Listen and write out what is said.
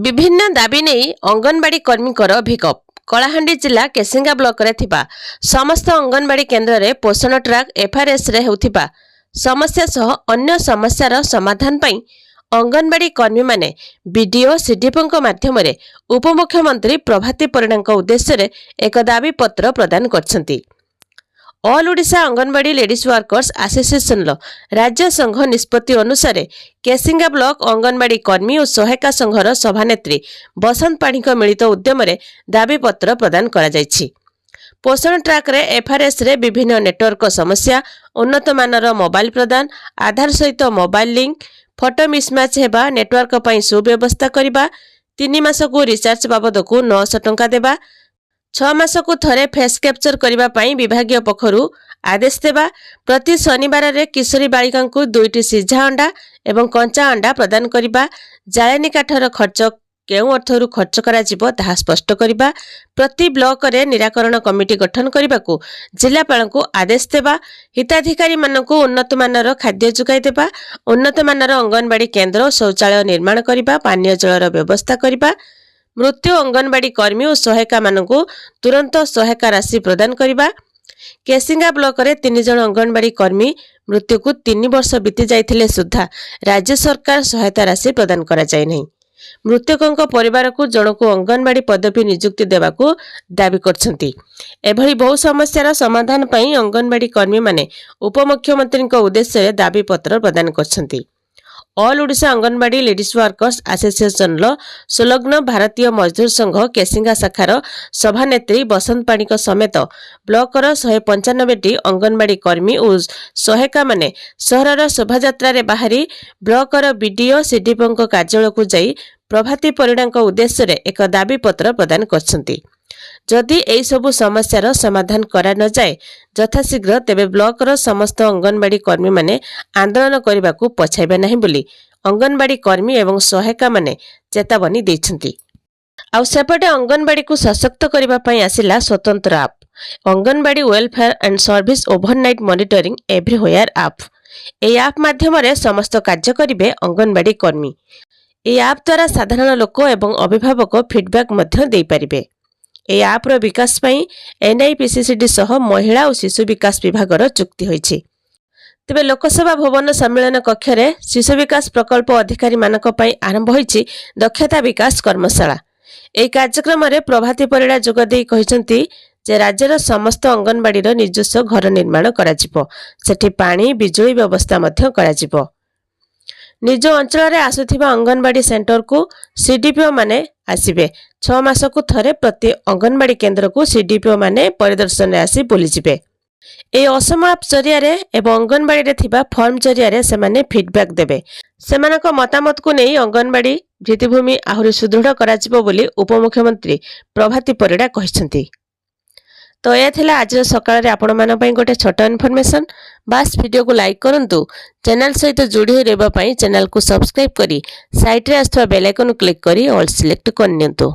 विभिन्न दाबी नहीं अंगनवाड़ी कर्मी विकोप कलाहांडी जिला केसिंगा ब्लॉक रे थिबा समस्त अंगनवाड़ी केन्द्र रे पोषण ट्रैक एफआरएस रे होथिबा समस्या सह अन्य समस्यार समाधान पई अंगनवाड़ी कर्मी माने बीडीओ सीडीपीओ माध्यम रे उपमुख्यमंत्री प्रभाती परिणाम उद्देश्य रे एक दाबी पत्र प्रदान करछंती। All Odisha anganwadi ladies workers association राज्य संघ निष्पत्ति अनुसार केसिंगा ब्लॉक अंगनवाड़ी कर्मी और सहायिका संघर सभानेत्री बसंत पाढ़ी मिलित उद्यम दाबी पत्र प्रदान करा जायछि। पोषण ट्रैक रे एफआरएस रे विभिन्न नेटवर्क समस्या, उन्नत मानर मोबाइल प्रदान, आधार सहित मोबाइल लिंक, फोटो मिसमैच हेबा, नेटवर्क पई सुव्यवस्था करबा, 3 मास को रिचार्ज बाबद को 900 टंका देबा, 6 मास को थरे फेस कैप्चर करबा पई विभागीय पक्षरु आदेश देबा, प्रति शनिवार रे किशोरी बालिका को 2टी सिझा अंडा एवं कंचा अंडा प्रदान करबा, जाळेनी काठर खर्च केउ अर्थरु खर्च करा जिवो ताहा स्पष्ट करबा, प्रति ब्लॉक रे निराकरण कमिटी गठन करबाकू जिलापाल को आदेश देबा, हिताधिकारी मानकू उन्नत मानर खाद्य जुगाई देबा, उन्नत मानर अंगनवाड़ी केन्द्र शौचालय निर्माण करबा, पानीय जलर व्यवस्था करबा, मृत्यु अंगनवाड़ी कर्मी और सहायिका मानकू तुरंत सहायता राशि प्रदान करबा। केसिंगा ब्लॉक रे 3 जन अंगनवाड़ी कर्मी मृत्यु को 3 वर्ष बीती जाइथिले सुद्धा राज्य सरकार सहायता राशि प्रदान करा जाय नहीं। मृतकों परिवार को जनकू अंगनवाड़ी पदवी नियुक्ति देवाकू दाबी करछंती। एभली बहु समस्यार समाधान पई अंगनवाड़ी कर्मी माने उपमुख्यमंत्री उद्देश्य दाबी पत्र प्रदान करछंती। All Odisha anganwadi ladies workers association संलग्न भारतीय मजदूर संघ केसिंगा शाखार सभानेत्री बसंत पाणी समेत ब्लॉकर 195टी अंगनवाड़ी कर्मी और सहायिका माने सहरर शोभायात्रा रे बाहरी ब्लॉकर बीडीओ सीडीपीओ कार्यालय को जाई प्रभाती परिणाम उद्देश्य रे एक दाबी पत्र प्रदान करछंती। जदि एई सबु समस्यार समाधान करा न जाए यथाशीघ्र तेबे ब्लॉकर समस्त अंगनवाड़ी कर्मी माने आंदोलन करबाकू पछाइबे नहीं बोली अंगनवाड़ी कर्मी एवं सहायिका माने चेतावनी दैछंती। आउ सेपटे अंगनवाड़ी को सशक्त करबा पई आसिला स्वतंत्र आप anganwadi welfare and service overnight monitoring everywhere आप। एई आप माध्यम रे समस्त कार्य करिवे अंगनवाड़ी कर्मी। एई आप द्वारा साधारण लोक एवं अभिभावक फीडबैक मध्य देई परिबे। ए आप रो विकास पई एनआईपीसीसीडी सह महिला और शिशु विकास विभागर चुक्ति होईछि। तेबे लोकसभा भवन सम्मेलन कक्ष रे शिशु विकास प्रकल्प अधिकारी मानक पई आरंभ होईछि दक्षता विकास कर्मशाला। एई कार्यक्रम रे प्रभाती परिड़ा जोग देई कहिसंती जे राज्यर समस्त अंगनवाड़ी रो निजस्व घर निर्माण करा जिवो, सेठी पानी बिजुली व्यवस्था मध्य करा जिवो। निज अंचल रे आसुथिबा अंगनवाड़ी सेंटर को सीडीपीओ माने आसीबे। 6 मास को थरे प्रति अंगनवाड़ी केन्द्र को सीडीपीओ माने परिदर्शन आसी बोली जिबे। ए असम आप जरिया रे एवं अंगनवाड़ी रे थिबा फॉर्म जरिया रे से माने फीडबैक देबे। सेमानक मतामत को नै अंगनवाड़ी भित्तिभूमि आहुरी सुदृढ़ करा जिवो बोली उपमुख्यमंत्री प्रभाती परिड़ा कहिसंती। तो यह थिला आज सकाळ आपण मान पई गोटे छोट इन्फॉर्मेशन। बास वीडियो को लाइक करंतु, चैनल सहित जोड़ी रहबा पई चैनल को सब्सक्राइब करी साइड रे आस्थवा बेल आइकन क्लिक करी ऑल सिलेक्ट करनियंतु।